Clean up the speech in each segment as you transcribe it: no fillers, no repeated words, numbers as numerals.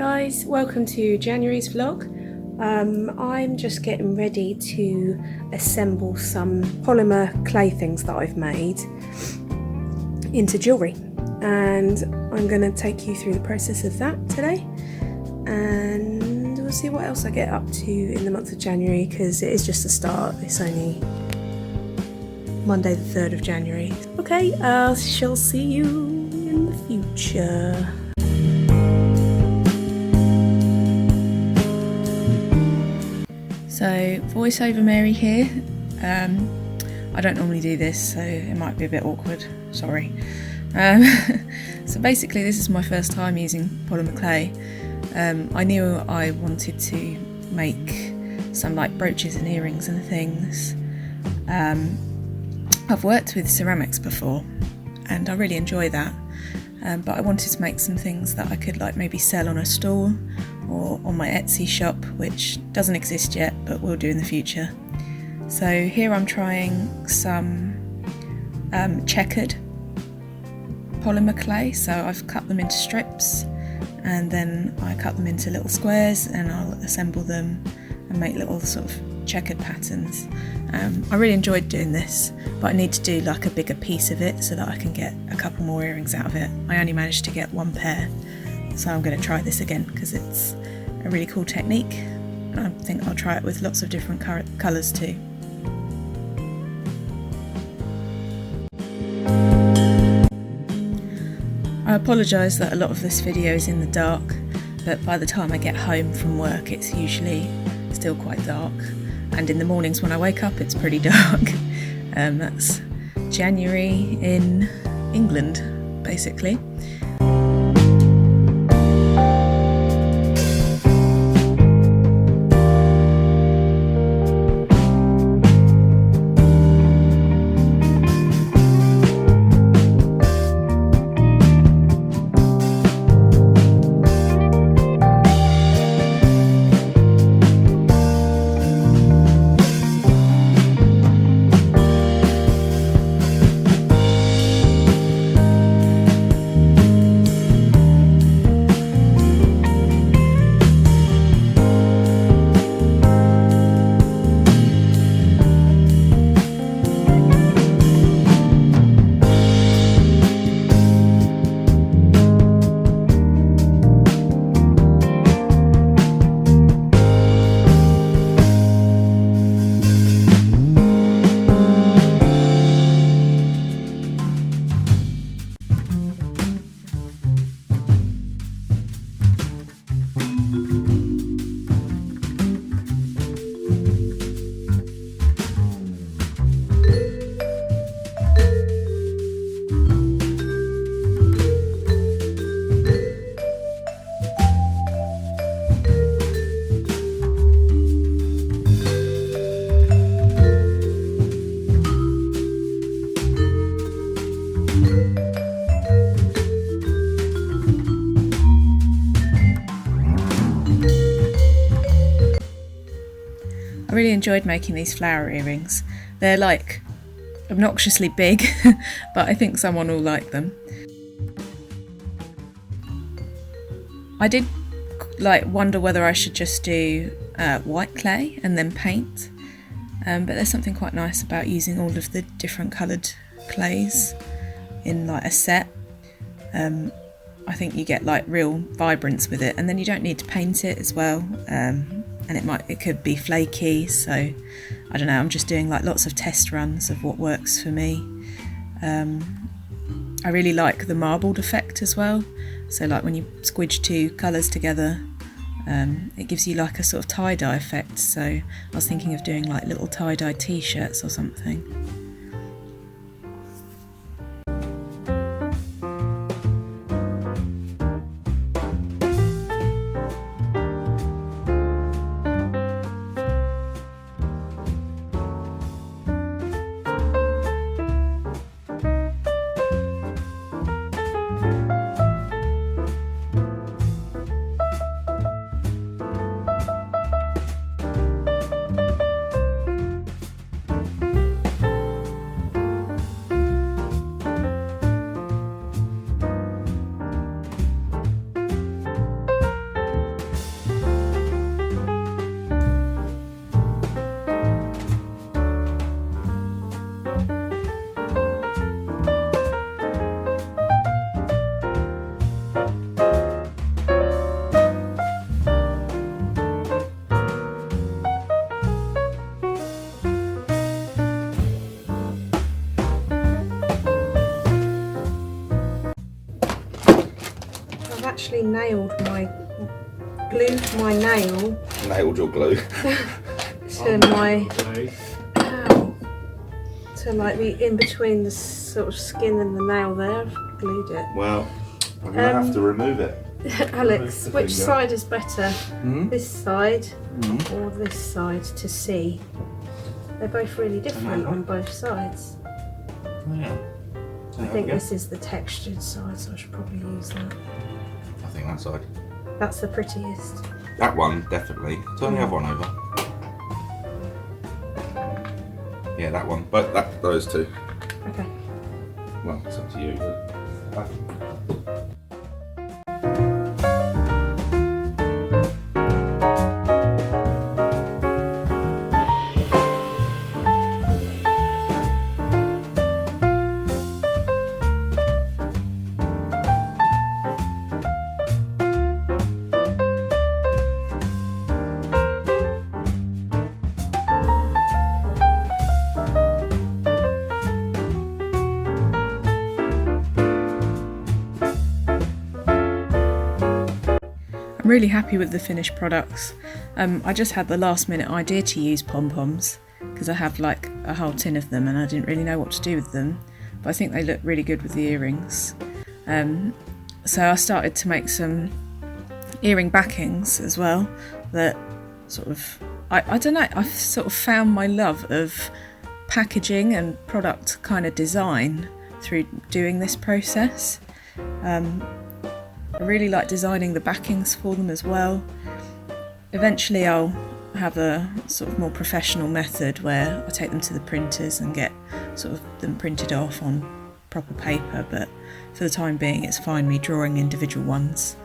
guys, welcome to January's vlog. I'm just getting ready to assemble some polymer clay things that I've made into jewellery, and I'm going to take you through the process of that today, and we'll see what else I get up to in the month of January, because it is just a start. It's only Monday the 3rd of January. Okay, I shall see you in the future. So, voiceover Mary here. I don't normally do this, so it might be a bit awkward, sorry. So basically this is my first time using polymer clay. I knew I wanted to make some like brooches and earrings and things. I've worked with ceramics before and I really enjoy that, but I wanted to make some things that I could like maybe sell on a stall or on my Etsy shop, which doesn't exist yet but will do in the future. So here I'm trying some checkered polymer clay. So I've cut them into strips and then I cut them into little squares and I'll assemble them and make little sort of checkered patterns. I really enjoyed doing this, but I need to do like a bigger piece of it so that I can get a couple more earrings out of it. I only managed to get one pair, so I'm going to try this again because it's a really cool technique. I think I'll try it with lots of different colours too. I apologise that a lot of this video is in the dark, but by the time I get home from work it's usually still quite dark, and in the mornings when I wake up it's pretty dark. That's January in England, basically. I really enjoyed making these flower earrings. They're like obnoxiously big, but I think someone will like them. I did like wonder whether I should just do white clay and then paint, but there's something quite nice about using all of the different coloured clays in like a set. I think you get like real vibrance with it, and then you don't need to paint it as well. And it could be flaky, so I don't know, I'm just doing like lots of test runs of what works for me. I really like the marbled effect as well, so like when you squidge two colours together, it gives you like a sort of tie-dye effect, so I was thinking of doing like little tie-dye t-shirts or something. actually glued my nail. Nailed your glue. To my, ow, to like the in between the sort of skin and the nail there. I've glued it. Well, I'm going to have to remove it. Alex, which side is better? This side Mm-hmm. or this side to see? They're both really different on both sides. Yeah. I think this is the textured side, so I should probably use that. I think that side. That's the prettiest. That one, definitely. Turn the other one over. Yeah, that one. But those two. Okay. Well, it's up to you. But I'm really happy with the finished products. I just had the last minute idea to use pom-poms because I have like a whole tin of them and I didn't really know what to do with them, but I think they look really good with the earrings. So I started to make some earring backings as well that sort of, I don't know, I've sort of found my love of packaging and product kind of design through doing this process. I really like designing the backings for them as well. Eventually I'll have a sort of more professional method where I take them to the printers and get sort of them printed off on proper paper, but for the time being it's fine me drawing individual ones.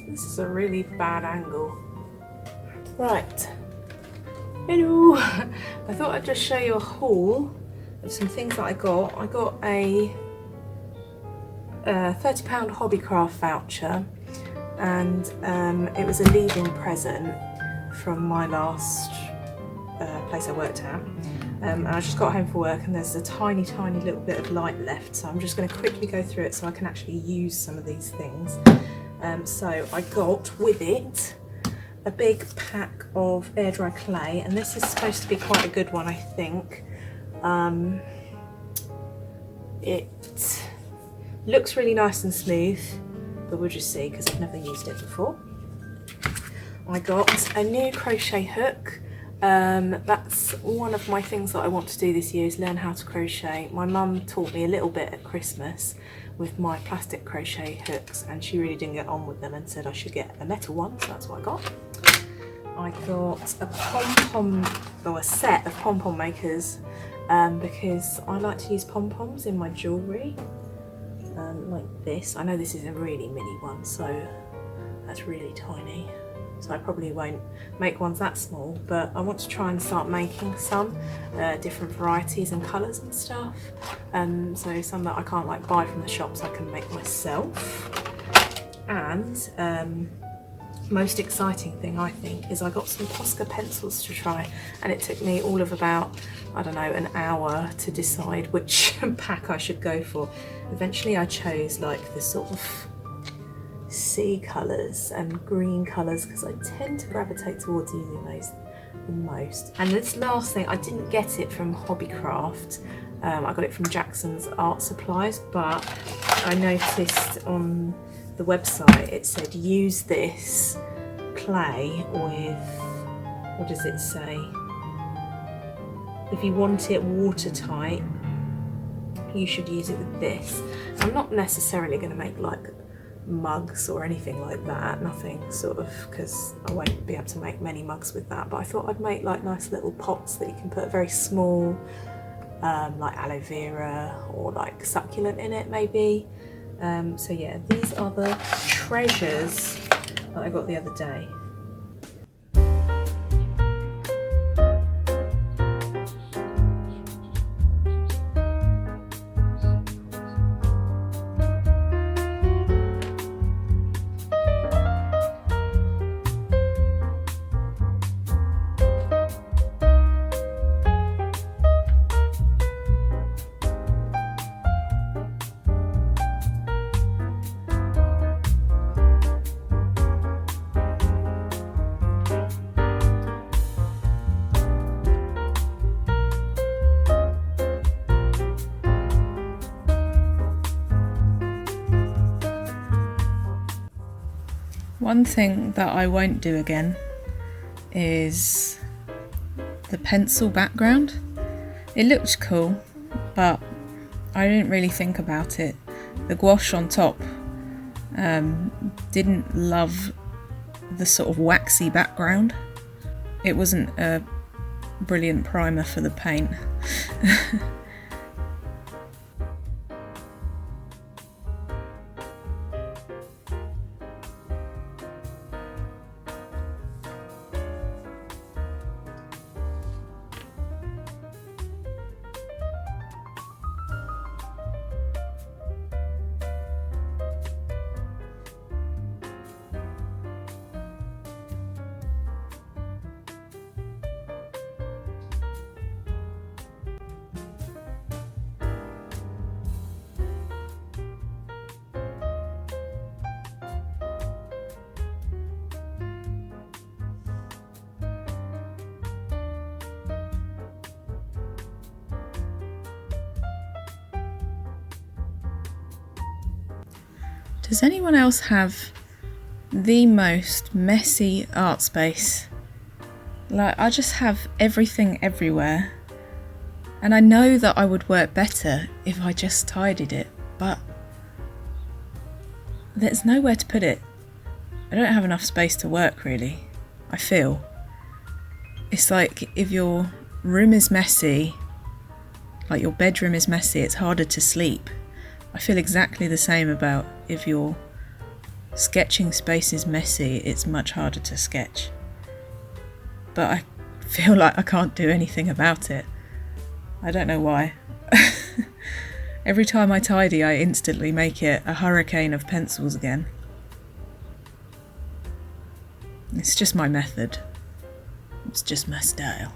This is a really bad angle. Right. Hello. I thought I'd just show you a haul of some things that I got. I got a £30 Hobbycraft voucher, and it was a leaving present from my last place I worked at. And I just got home from work and there's a tiny little bit of light left, so I'm just going to quickly go through it so I can actually use some of these things. So I got with it a big pack of air dry clay, and this is supposed to be quite a good one, I think. It looks really nice and smooth, but we'll just see because I've never used it before. I got a new crochet hook. That's one of my things that I want to do this year, is learn how to crochet. My mum taught me a little bit at Christmas with my plastic crochet hooks, and she really didn't get on with them and said I should get a metal one, so that's what I got. I got a pom-pom, or a set of pom-pom makers, because I like to use pom-poms in my jewellery, like this. I know this is a really mini one, so that's really tiny. So I probably won't make ones that small, but I want to try and start making some different varieties and colours and stuff. So some that I can't like buy from the shops I can make myself. And most exciting thing I think is I got some Posca pencils to try, and it took me all of about, I don't know, an hour to decide which pack I should go for. Eventually I chose like the sort of sea colours and green colours because I tend to gravitate towards using those the most. And this last thing, I didn't get it from Hobbycraft, I got it from Jackson's Art Supplies, but I noticed on the website, it said use this clay with, what does it say? If you want it watertight, you should use it with this. I'm not necessarily going to make like mugs or anything like that, nothing sort of, because I won't be able to make many mugs with that, but I thought I'd make like nice little pots that you can put very small, like aloe vera or like succulent in it maybe. So yeah, these are the treasures that I got the other day. One thing that I won't do again is the pencil background. It looked cool, but I didn't really think about it. The gouache on top didn't love the sort of waxy background. It wasn't a brilliant primer for the paint. Does anyone else have the most messy art space? Like, I just have everything everywhere, and I know that I would work better if I just tidied it, but there's nowhere to put it. I don't have enough space to work, really. I feel it's like if your room is messy, like your bedroom is messy, it's harder to sleep. I feel exactly the same about if your sketching space is messy, it's much harder to sketch. But I feel like I can't do anything about it. I don't know why. Every time I tidy, I instantly make it a hurricane of pencils again. It's just my method. It's just my style.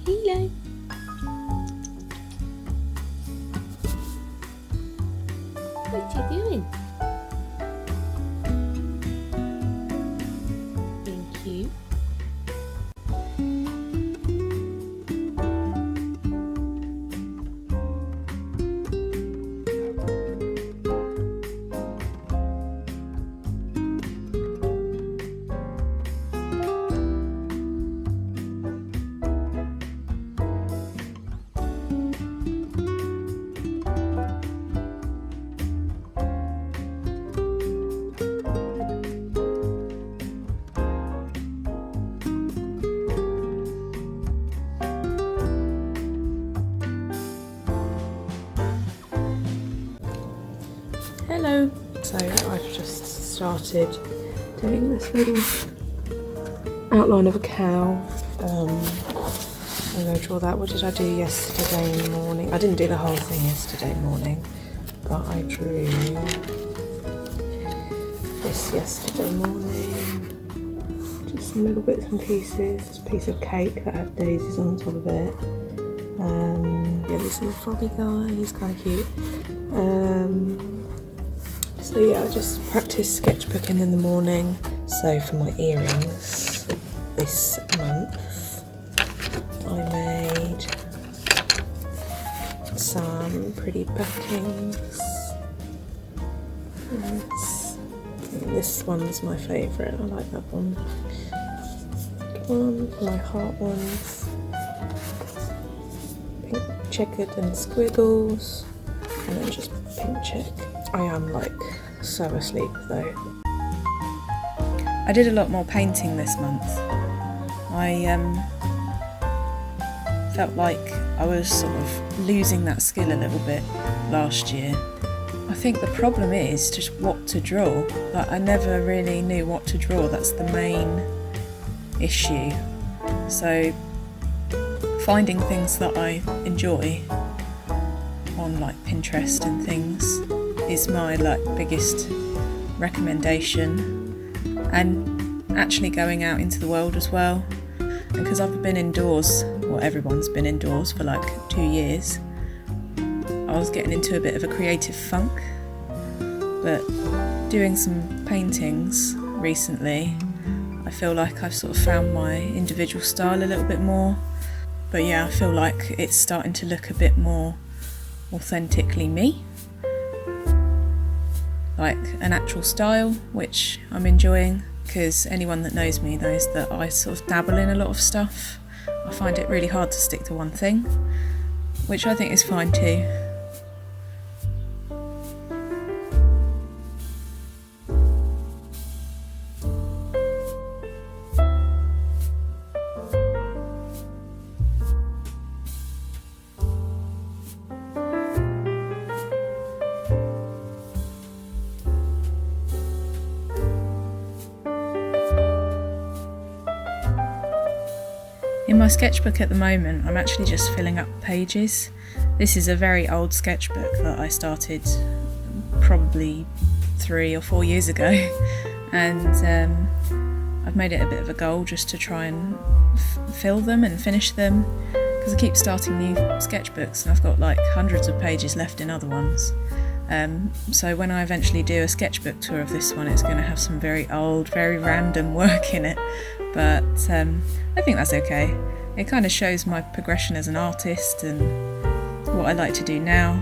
Hello. What are you doing? Thank you. started doing this little outline of a cow. I'm going to draw that. What did I do yesterday morning? I didn't do the whole thing yesterday morning, but I drew this yesterday morning. Just some little bits and pieces. This piece of cake that had daisies on top of it. Yeah, this little froggy guy, he's kind of cute. So yeah, I just practiced sketchbooking in the morning. So for my earrings this month, I made some pretty backings. This one's my favourite, I like that one. My heart ones. Pink checkered and squiggles, and then just pink check. I am like so asleep though. I did a lot more painting this month. I felt like I was sort of losing that skill a little bit last year. I think the problem is just what to draw. Like, I never really knew what to draw, that's the main issue. So finding things that I enjoy on like Pinterest and things is my like biggest recommendation, and actually going out into the world as well. And because I've been indoors, well, everyone's been indoors for like 2 years, I was getting into a bit of a creative funk, but doing some paintings recently, I feel like I've sort of found my individual style a little bit more. But yeah, I feel like it's starting to look a bit more authentically me, like an actual style, which I'm enjoying, because anyone that knows me knows that I sort of dabble in a lot of stuff. I find it really hard to stick to one thing, which I think is fine too. In my sketchbook at the moment, I'm actually just filling up pages. This is a very old sketchbook that I started probably 3 or 4 years ago, and I've made it a bit of a goal just to try and fill them and finish them, because I keep starting new sketchbooks and I've got like hundreds of pages left in other ones. So when I eventually do a sketchbook tour of this one, it's going to have some very old, very random work in it, but I think that's okay. It kind of shows my progression as an artist and what I like to do now.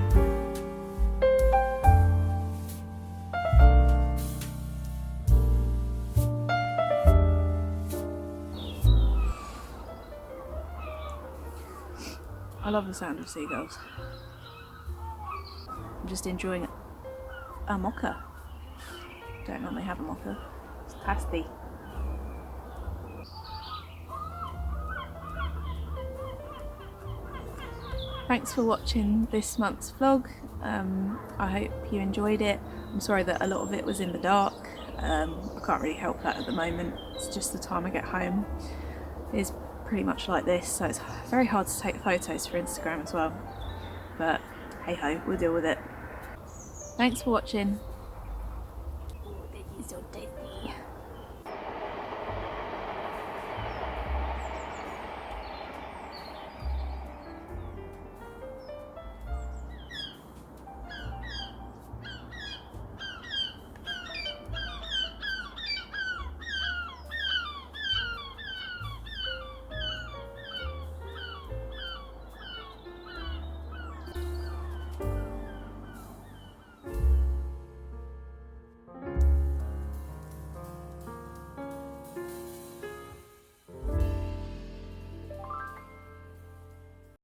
I love the sound of seagulls. I'm just enjoying a mocha. Don't normally have a mocha. It's pasty. Thanks for watching this month's vlog. I hope you enjoyed it. I'm sorry that a lot of it was in the dark. I can't really help that at the moment. It's just the time I get home is pretty much like this, so it's very hard to take photos for Instagram as well. But hey ho, we'll deal with it. Thanks for watching.